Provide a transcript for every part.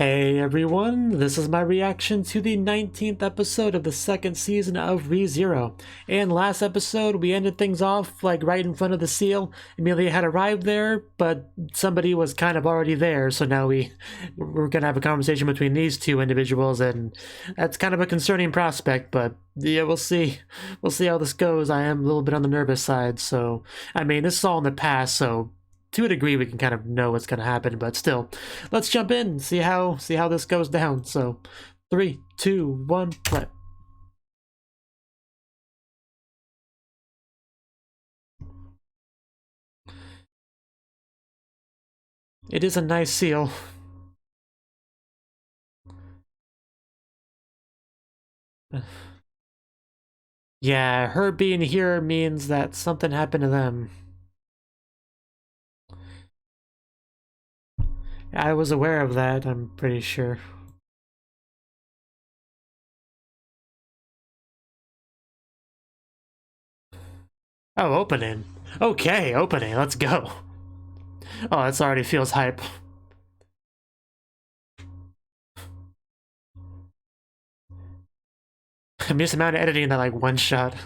Hey everyone, this is my reaction to the 19th episode of the second season of ReZero. And last episode, we ended things off like right in front of the seal. Amelia had arrived there, but somebody was kind of already there, so now we're gonna have a conversation between these two individuals, and that's kind of a concerning prospect, but yeah, we'll see. We'll see how this goes. I am a little bit on the nervous side, so I mean, this is all in the past, so to a degree we can kind of know what's going to happen, but still, let's jump in and see how this goes down. So 3, 2, 1, play. It is a nice seal. Yeah, her being here means that something happened to them. I was aware of that, I'm pretty sure. Oh, opening. Okay, opening. Let's go. Oh, this already feels hype. I missed the amount of editing in that like one shot.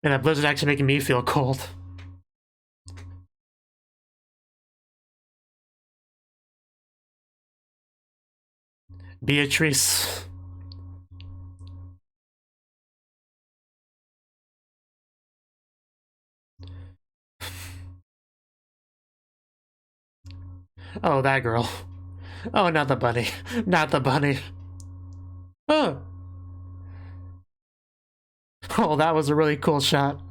And that blizzard actually making me feel cold. Beatrice. Oh, that girl. Oh, not the bunny. Not the bunny. Oh. Oh, that was a really cool shot.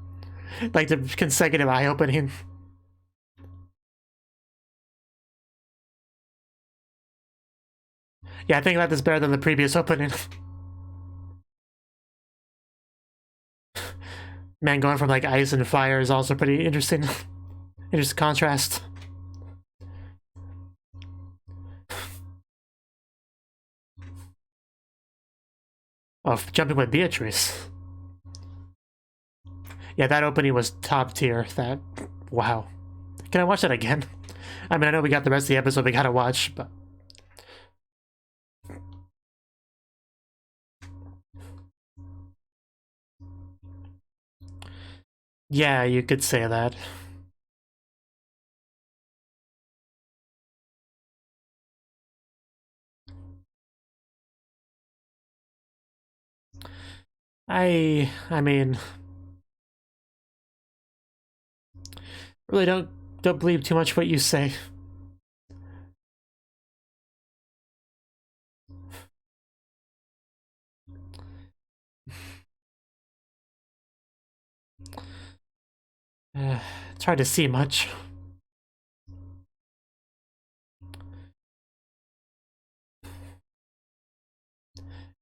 Like the consecutive eye opening. Yeah, I think that is better than the previous opening. Man, going from like ice and fire is also pretty interesting. Interesting contrast. Oh, jumping with Beatrice. Yeah, that opening was top tier. That, wow. Can I watch that again? I mean, I know we got the rest of the episode we gotta watch, but... yeah, you could say that. I mean... really don't believe too much what you say. It's hard to see much.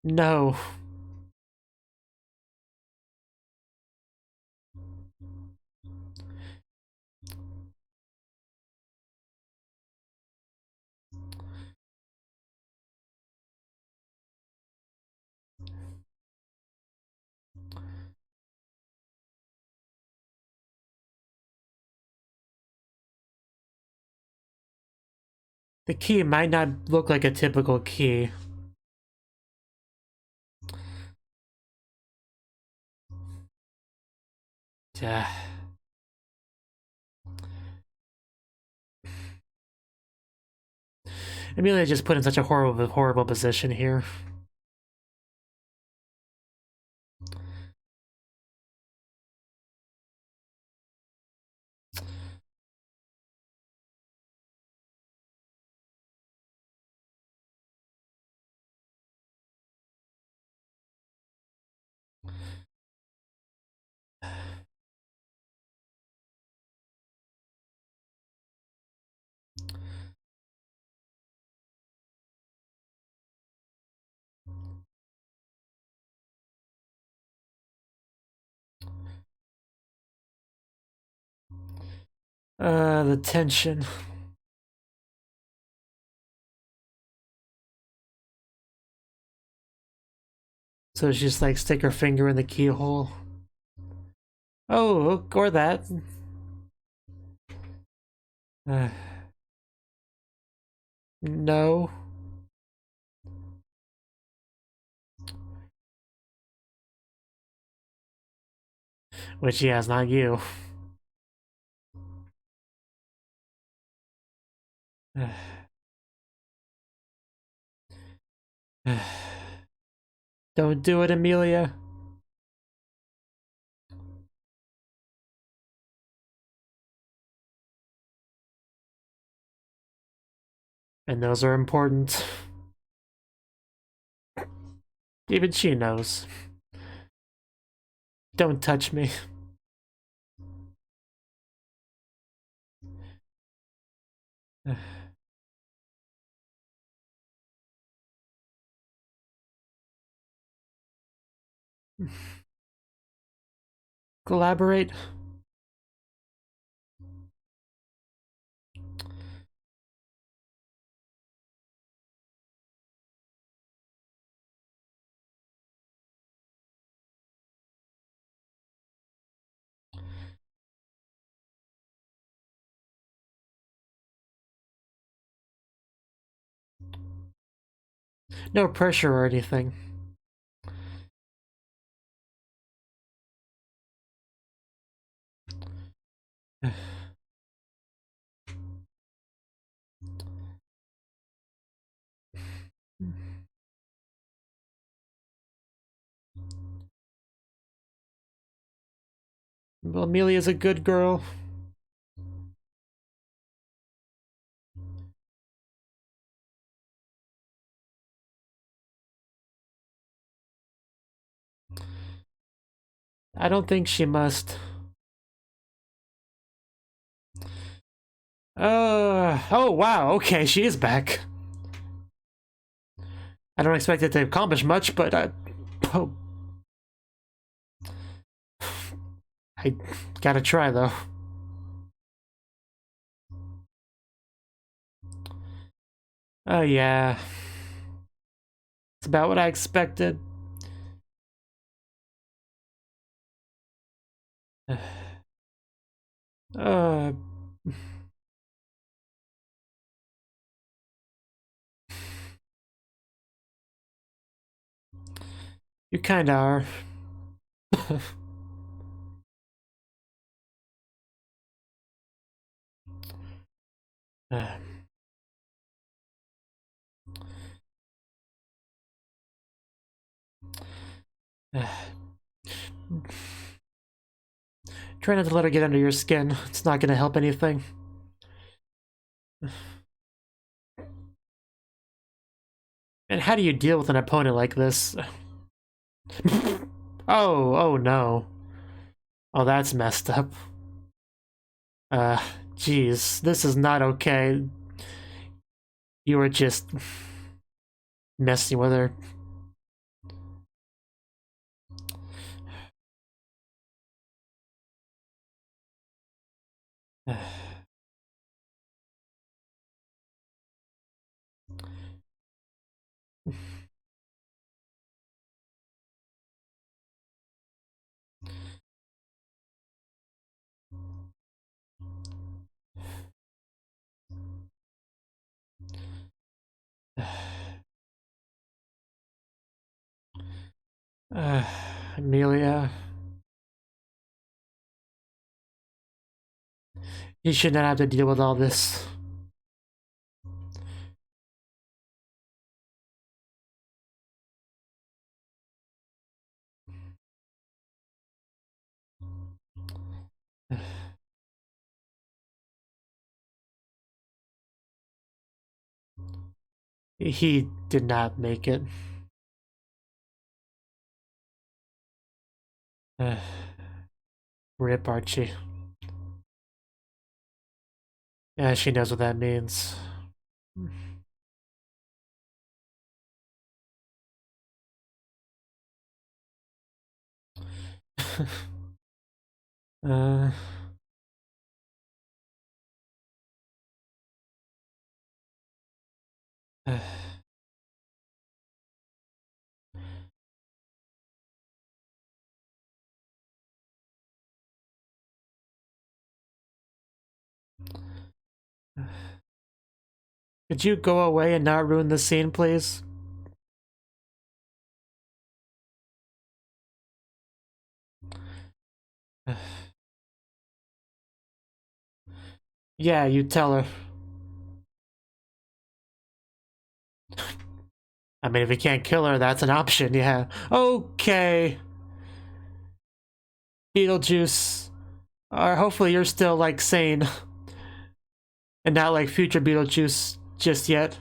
No. The key might not look like a typical key. Yeah. Amelia just put in such a horrible position here. The tension. So she's like stick her finger in the keyhole. Oh, or that. No. Which, yeah, is not you. Don't do it, Amelia. And those are important. Even she knows. Don't touch me. Collaborate. No pressure or anything. Well, Amelia's a good girl. I don't think she must. Oh wow, okay, she is back. I don't expect it to accomplish much, but oh, I gotta try though. Oh yeah. It's about what I expected. Uh, you kinda are. Uh, uh, Try not to let her get under your skin. It's not gonna help anything. And how do you deal with an opponent like this? Oh no. Oh, that's messed up. Jeez, this is not okay. You were just messing with her. Amelia. You should not have to deal with all this. He did not make it. Rip Archie. Yeah, she knows what that means. uh, uh, Could you go away and not ruin the scene, please? Yeah, you tell her. I mean, if you can't kill her, that's an option, yeah. Okay. Beetlejuice. Hopefully you're still, like, sane. And not like future Beetlejuice just yet.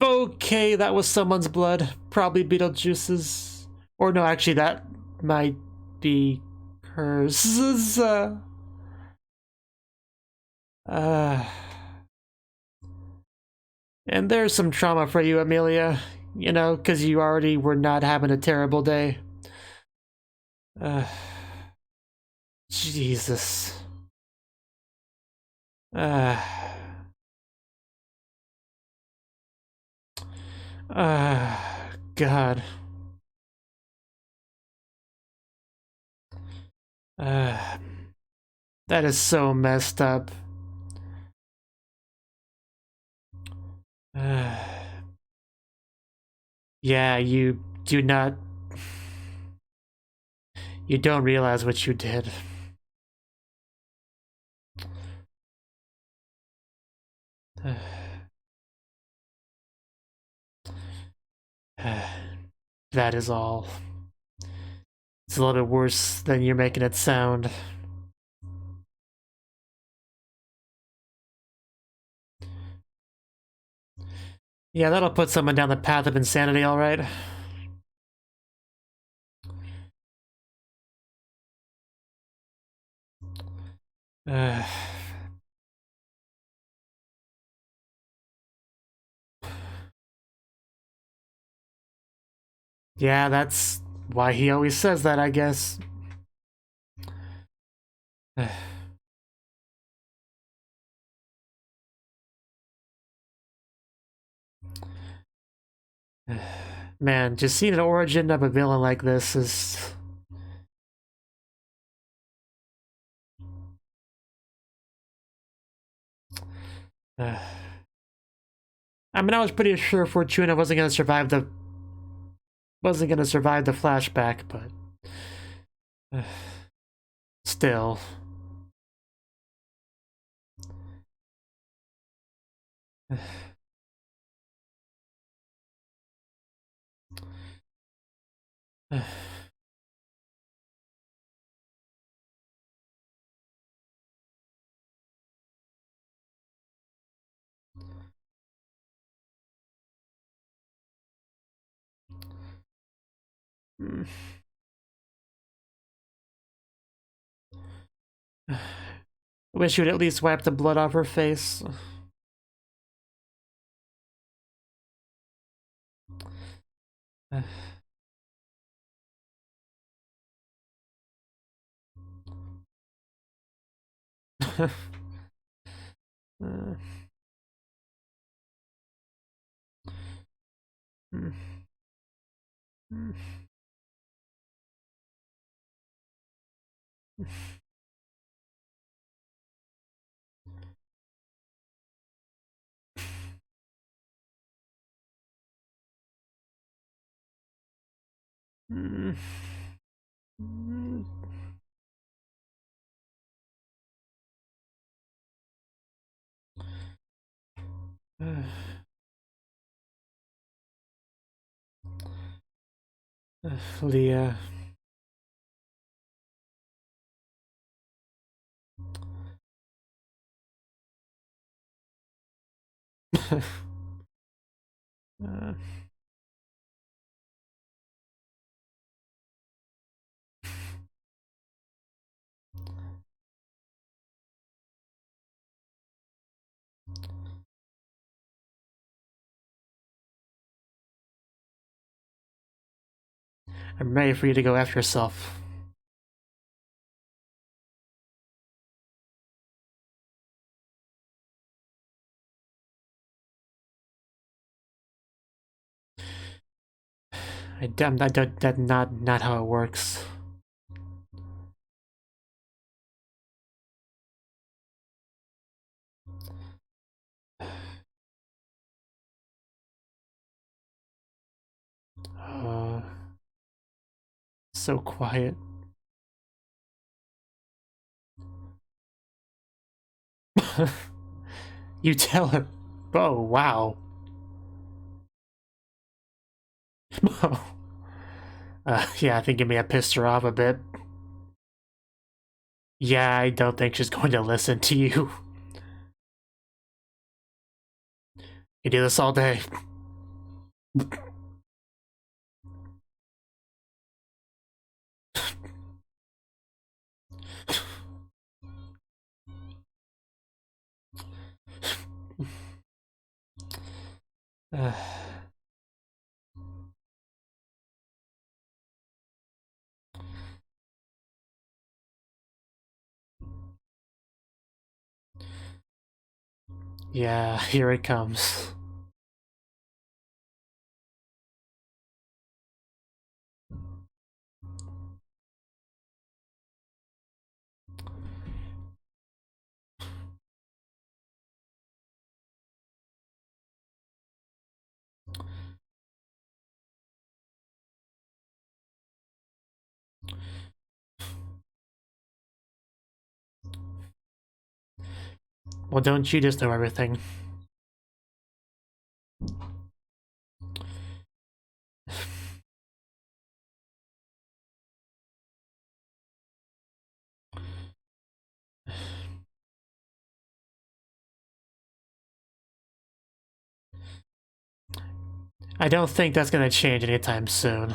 Okay, that was someone's blood. Probably Beetlejuice's. Or no, actually, that might be hers. And there's some trauma for you, Amelia. You know, because you already were not having a terrible day. Jesus. God. That is so messed up. Yeah, you do not... You don't realize what you did. That is all. It's a little bit worse than you're making it sound. Yeah, that'll put someone down the path of insanity, alright. Yeah, that's why he always says that, I guess. Man, just seeing an origin of a villain like this is... I mean, I was pretty sure Fortuna wasn't gonna survive the flashback, but still. Wish you'd at least wipe the blood off her face. Leah. I'm ready for you to go after yourself. That's not how it works. so quiet. You tell him. Oh, wow. Yeah, I think it may have pissed her off a bit. Yeah, I don't think she's going to listen to you. You do this all day. Yeah, here it comes. Well, don't you just know everything? I don't think that's gonna change anytime soon.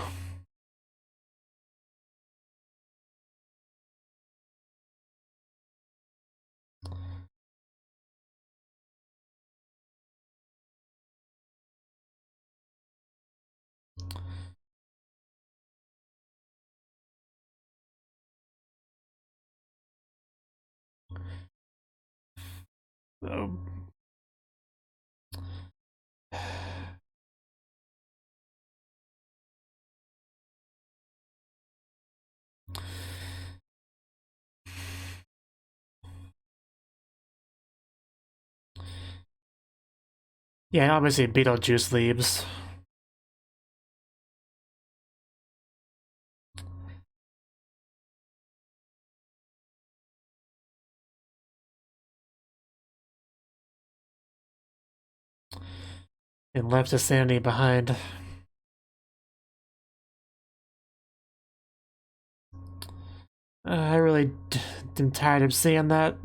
Yeah, obviously Beetlejuice leaves. And left his sanity behind. I really am tired of seeing that.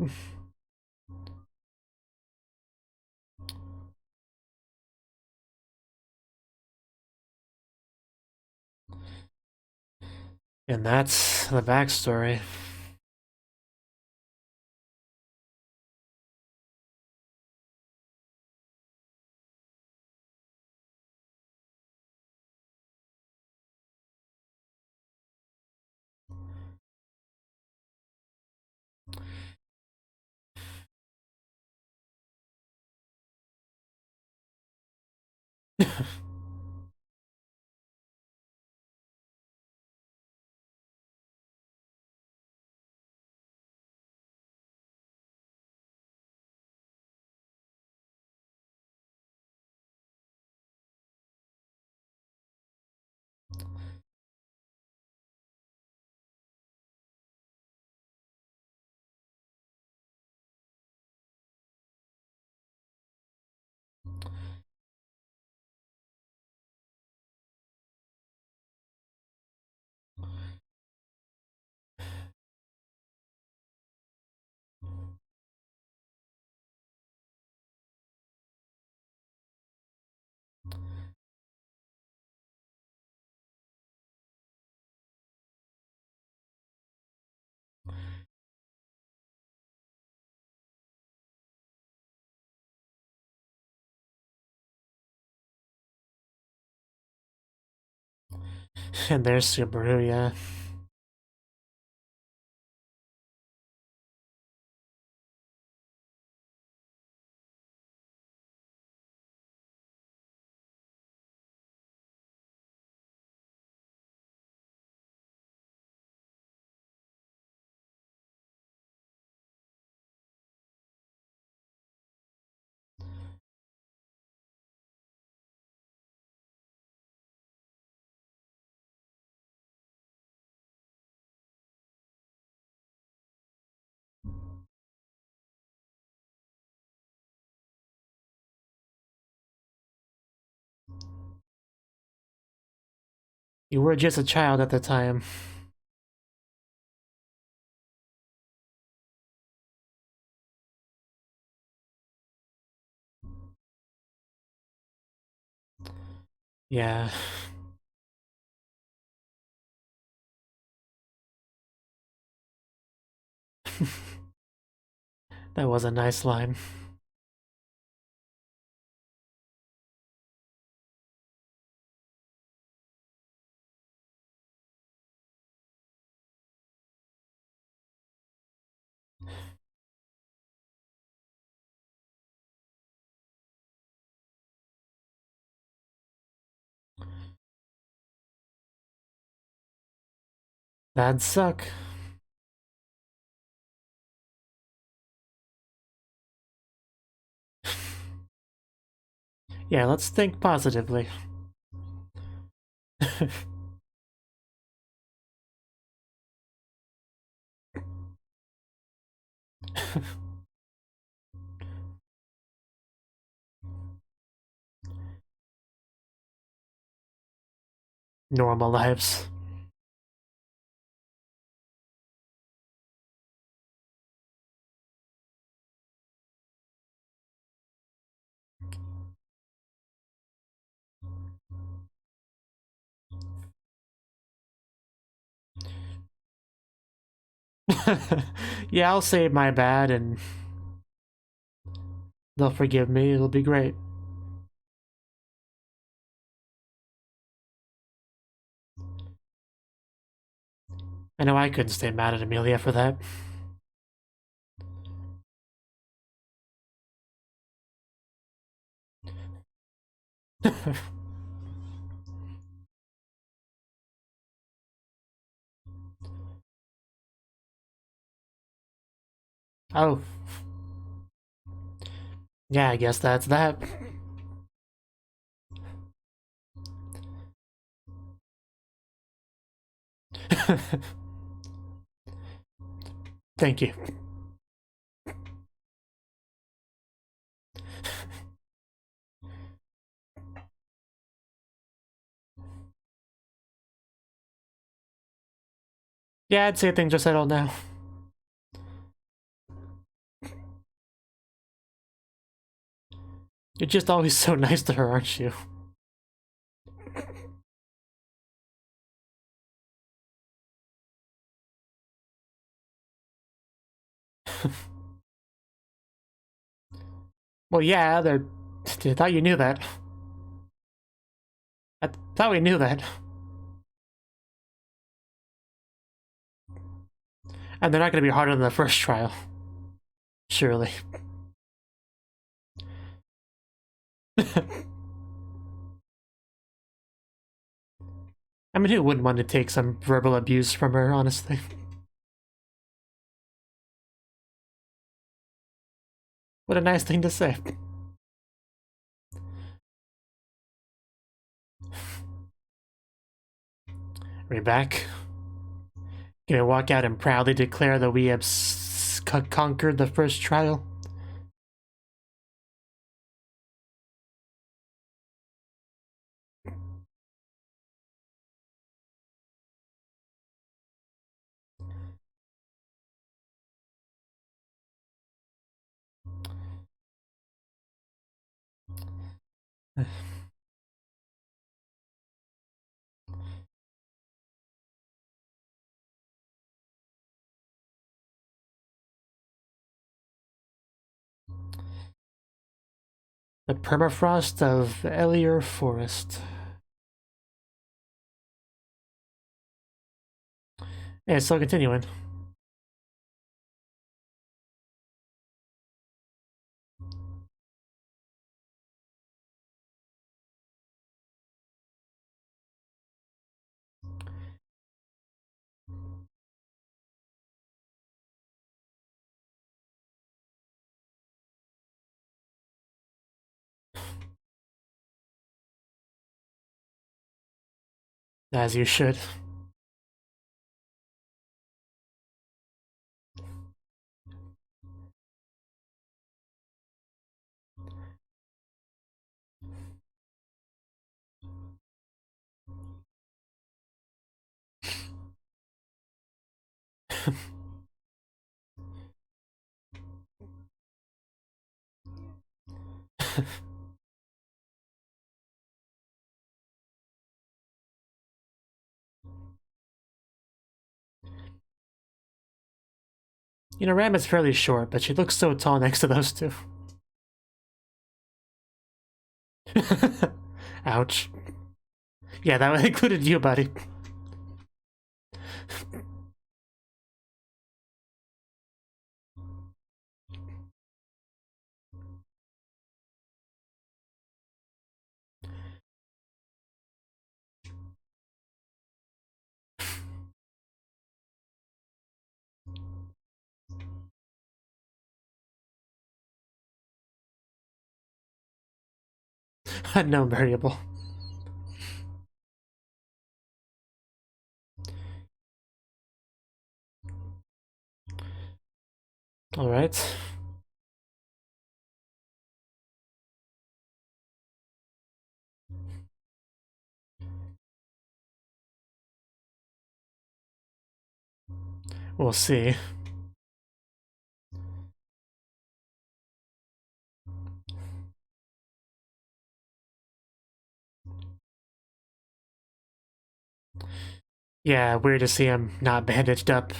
And that's the backstory. And there's Subaru, yeah. You were just a child at the time. Yeah. That was a nice line. That'd suck. Yeah, let's think positively. Normal lives. Yeah, I'll say my bad and they'll forgive me. It'll be great. I know I couldn't stay mad at Amelia for that. Oh. Yeah, I guess that's that. Thank you. Yeah, I'd say things are settled now. You're just always so nice to her, aren't you? Well, yeah, they're... I thought you knew that. I thought we knew that. And they're not going to be harder than the first trial. Surely. I mean, who wouldn't want to take some verbal abuse from her, honestly? What a nice thing to say. We're back. Can we walk out and proudly declare that we have conquered the first trial? The permafrost of Elier Forest. Yeah, still continuing. As you should. You know, Ram is fairly short, but she looks so tall next to those two. Ouch. Yeah, that included you, buddy. Unknown variable. Alright. We'll see. Yeah, weird to see him not bandaged up.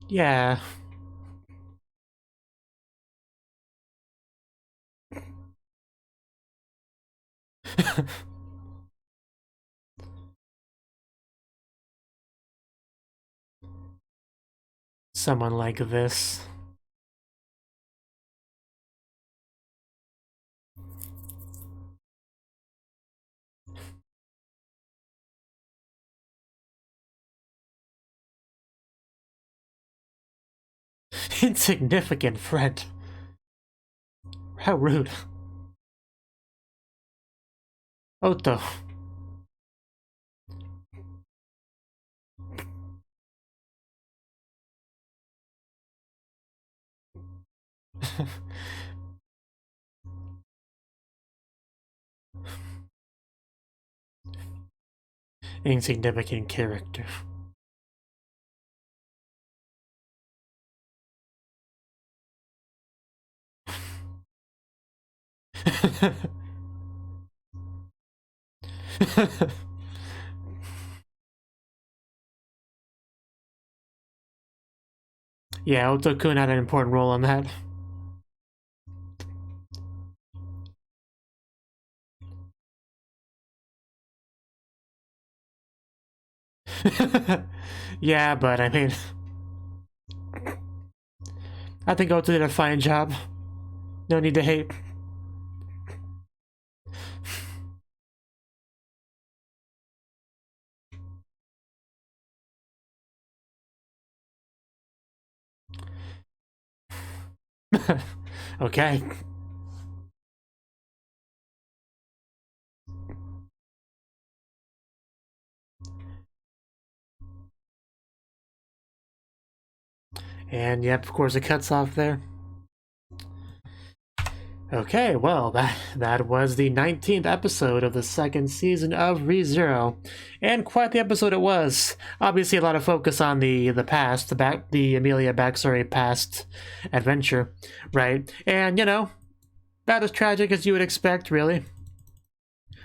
Yeah. Someone like this. Insignificant friend. How rude. Otto. Insignificant character. Yeah, Otto-kun had an important role on that. Yeah, but I mean, I think Otto did a fine job. No need to hate. Okay. And yep, of course it cuts off there. Okay, well, that was the 19th episode of the second season of ReZero, and quite the episode it was. Obviously, a lot of focus on the past, the Amelia backstory past adventure, right? And you know, about as tragic as you would expect, really.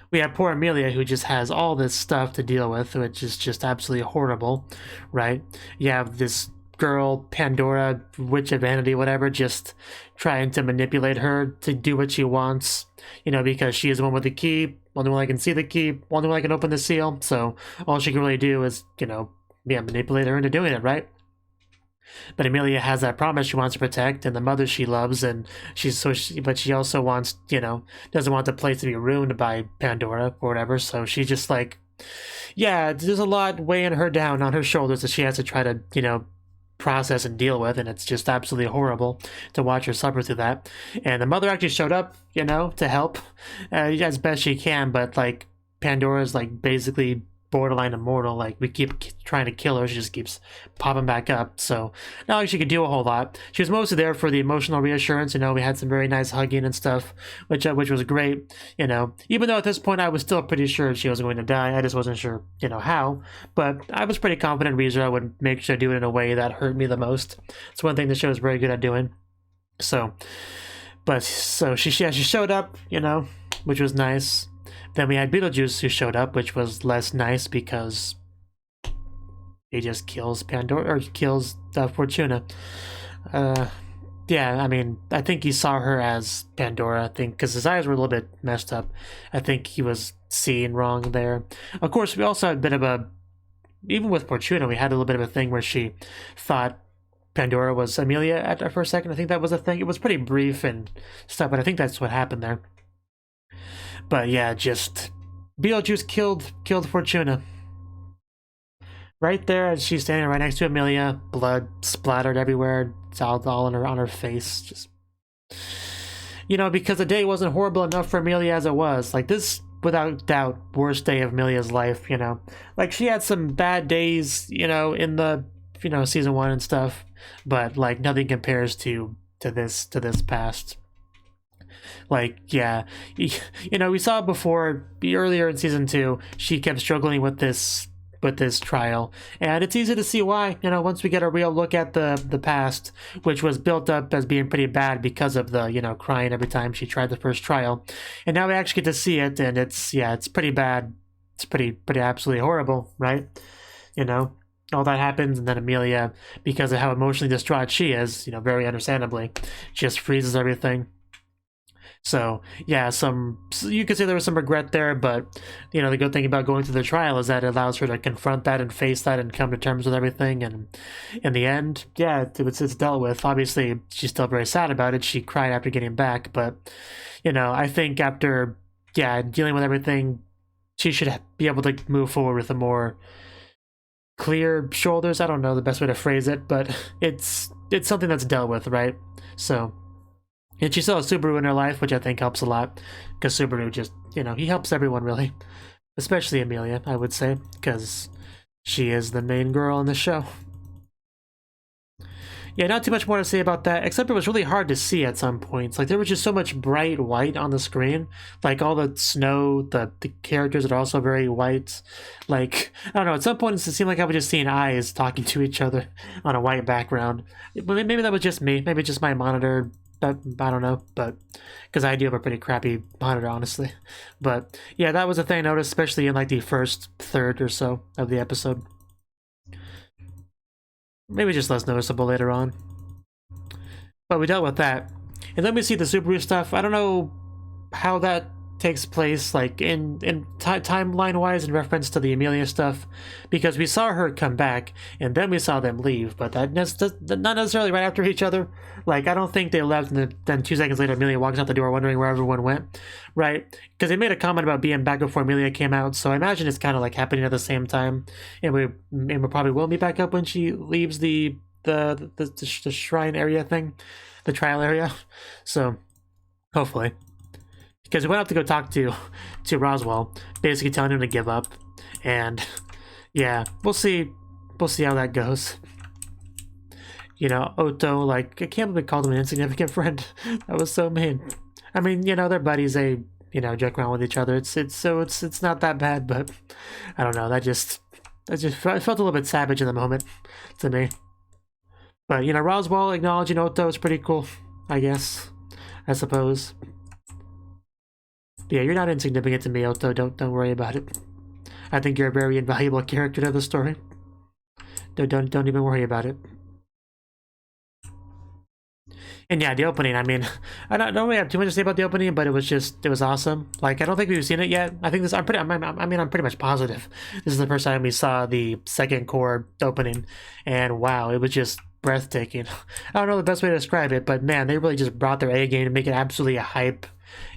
We have poor Amelia who just has all this stuff to deal with, which is just absolutely horrible, right? You have this girl, Pandora, witch of vanity, whatever, just trying to manipulate her to do what she wants, you know, because she is the one with the key, only one that can see the key, only one that can open the seal, so all she can really do is, you know, yeah, manipulate her into doing it, right? But Amelia has that promise she wants to protect, and the mother she loves, and but she also wants, you know, doesn't want the place to be ruined by Pandora or whatever, so she's just like, yeah, there's a lot weighing her down on her shoulders that she has to try to, you know, process and deal with, and it's just absolutely horrible to watch her suffer through that. And the mother actually showed up, you know, to help as best she can, but like Pandora's like basically borderline immortal. Like, we keep trying to kill her, she just keeps popping back up, so not like she could do a whole lot. She was mostly there for the emotional reassurance, you know. We had some very nice hugging and stuff, which was great, you know, even though at this point I was still pretty sure she was going to die. I just wasn't sure, you know, how, but I was pretty confident ReZero would make sure to do it in a way that hurt me the most. It's one thing the show is very good at doing. So she showed up, you know, which was nice. Then we had Beetlejuice who showed up, which was less nice because he just kills Pandora, or kills Fortuna. Yeah, I mean, I think he saw her as Pandora, I think, because his eyes were a little bit messed up. I think he was seeing wrong there. Of course, we also had a bit of a, even with Fortuna, we had a little bit of a thing where she thought Pandora was Amelia for a second. I think that was a thing. It was pretty brief and stuff, but I think that's what happened there. But yeah, just Beetlejuice killed Fortuna. Right there, as she's standing right next to Amelia, blood splattered everywhere. It's all on her face. Just, you know, because the day wasn't horrible enough for Amelia as it was. Like, this, without doubt, worst day of Amelia's life, you know. Like, she had some bad days, you know, in the, you know, season 1 and stuff, but like nothing compares to this past. Like, yeah, you know, we saw before, earlier in season 2, she kept struggling with this trial, and it's easy to see why, you know, once we get a real look at the past, which was built up as being pretty bad because of the, you know, crying every time she tried the first trial, and now we actually get to see it, and it's, yeah, it's pretty bad. It's pretty absolutely horrible, right? You know, all that happens, and then Amelia, because of how emotionally distraught she is, you know, very understandably, just freezes everything. So yeah, you could say there was some regret there, but you know, the good thing about going through the trial is that it allows her to confront that and face that and come to terms with everything. And in the end, yeah, it's dealt with. Obviously, she's still very sad about it. She cried after getting back, but you know, I think after, yeah, dealing with everything, she should be able to move forward with a more clear shoulders. I don't know the best way to phrase it, but it's something that's dealt with, right? So. And she still has Subaru in her life, which I think helps a lot, because Subaru just, you know, he helps everyone, really. Especially Amelia, I would say, because she is the main girl in the show. Yeah, not too much more to say about that, except it was really hard to see at some points. Like, there was just so much bright white on the screen. Like, all the snow, the characters are also very white. Like, I don't know, at some points it seemed like I was just seeing eyes talking to each other on a white background. Maybe that was just me. Maybe just my monitor. But I don't know, but because I do have a pretty crappy monitor, honestly. But yeah, that was a thing I noticed, especially in like the first third or so of the episode. Maybe just less noticeable later on. But we dealt with that. And then we see the Subaru stuff. I don't know how that takes place, like in timeline wise, in reference to the Amelia stuff, because we saw her come back and then we saw them leave, but not necessarily right after each other. Like, I don't think they left and then 2 seconds later Amelia walks out the door wondering where everyone went, right? Because they made a comment about being back before Amelia came out, so I imagine it's kind of like happening at the same time, and we probably will be back up when she leaves the shrine area thing, the trial area. So hopefully. Because we went up to go talk to Roswell, basically telling him to give up, and yeah, we'll see how that goes. You know, Otto, like, I can't believe we called him an insignificant friend. That was so mean. I mean, you know, they're buddies. They, you know, joke around with each other. It's not that bad, but I don't know. I felt a little bit savage in the moment to me. But you know, Roswell acknowledging Otto is pretty cool, I guess. I suppose. But yeah, you're not insignificant to me, Otto. Don't worry about it. I think you're a very invaluable character to the story. Don't even worry about it. And yeah, the opening, I mean, I don't really have too much to say about the opening, but it was awesome. Like, I don't think we've seen it yet. I think this, I'm pretty much positive this is the first time we saw the second core opening, and wow, it was just breathtaking. I don't know the best way to describe it, but man, they really just brought their A game to make it absolutely a hype,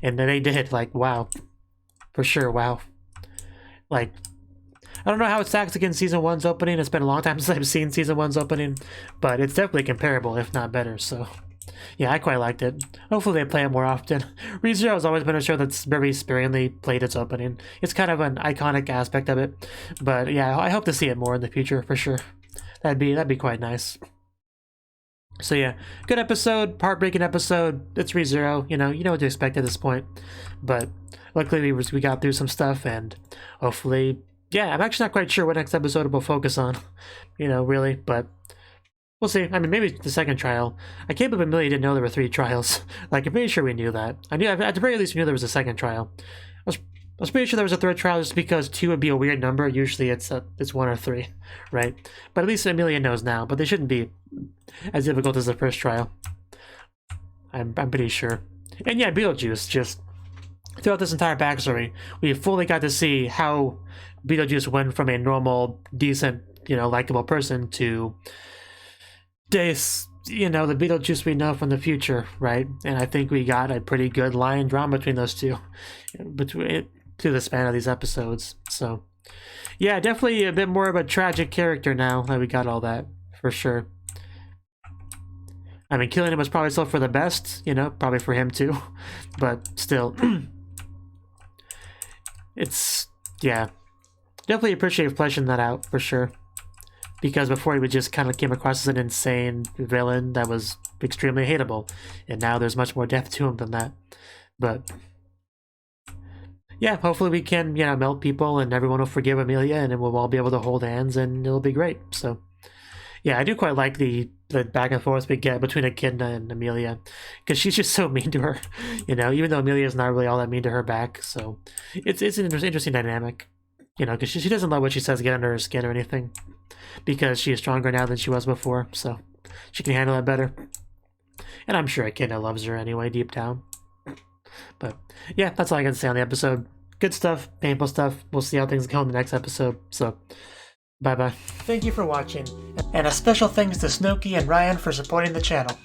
and then they did, like, wow. For sure, wow. Like, I don't know how it stacks against Season 1's opening. It's been a long time since I've seen Season 1's opening, but it's definitely comparable, if not better, so... Yeah, I quite liked it. Hopefully they play it more often. ReZero has always been a show that's very sparingly played its opening. It's kind of an iconic aspect of it. But yeah, I hope to see it more in the future, for sure. That'd be quite nice. So yeah, good episode, heartbreaking episode. It's ReZero, you know what to expect at this point. But luckily we got through some stuff, and hopefully... Yeah, I'm actually not quite sure what next episode we'll focus on, really, but... We'll see. I mean, maybe the second trial. I can't believe Amelia didn't know there were 3 trials. Like, I'm pretty sure we knew that. I knew, at the very least, we knew there was a second trial. I was pretty sure there was a third trial just because 2 would be a weird number. Usually it's 1 or 3, right? But at least Amelia knows now. But they shouldn't be as difficult as the first trial. I'm pretty sure. And yeah, Beetlejuice, just throughout this entire backstory, we fully got to see how Beetlejuice went from a normal, decent, likable person to... the Beetlejuice we know from the future, right? And I think we got a pretty good line drawn between those two, through the span of these episodes. So, yeah, definitely a bit more of a tragic character now that we got all that, for sure. I mean, killing him was probably still for the best, probably for him too, but still, yeah, definitely appreciate fleshing that out, for sure. Because before he just kind of came across as an insane villain that was extremely hateable. And now there's much more depth to him than that. But yeah, hopefully we can, melt people and everyone will forgive Amelia and then we'll all be able to hold hands and it'll be great. So yeah, I do quite like the back and forth we get between Echidna and Amelia. Because she's just so mean to her, even though Amelia's not really all that mean to her back. So it's an interesting dynamic, because she doesn't let what she says get under her skin or anything. Because she is stronger now than she was before, so she can handle that better. And I'm sure Echidna loves her anyway, deep down. But yeah, that's all I got to say on the episode. Good stuff, painful stuff. We'll see how things go in the next episode. So, bye-bye. Thank you for watching, and a special thanks to Cnouki and Ryan for supporting the channel.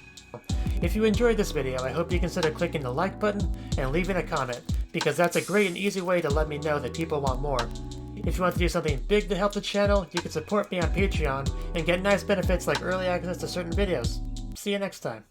If you enjoyed this video, I hope you consider clicking the like button and leaving a comment, because that's a great and easy way to let me know that people want more. If you want to do something big to help the channel, you can support me on Patreon and get nice benefits like early access to certain videos. See you next time.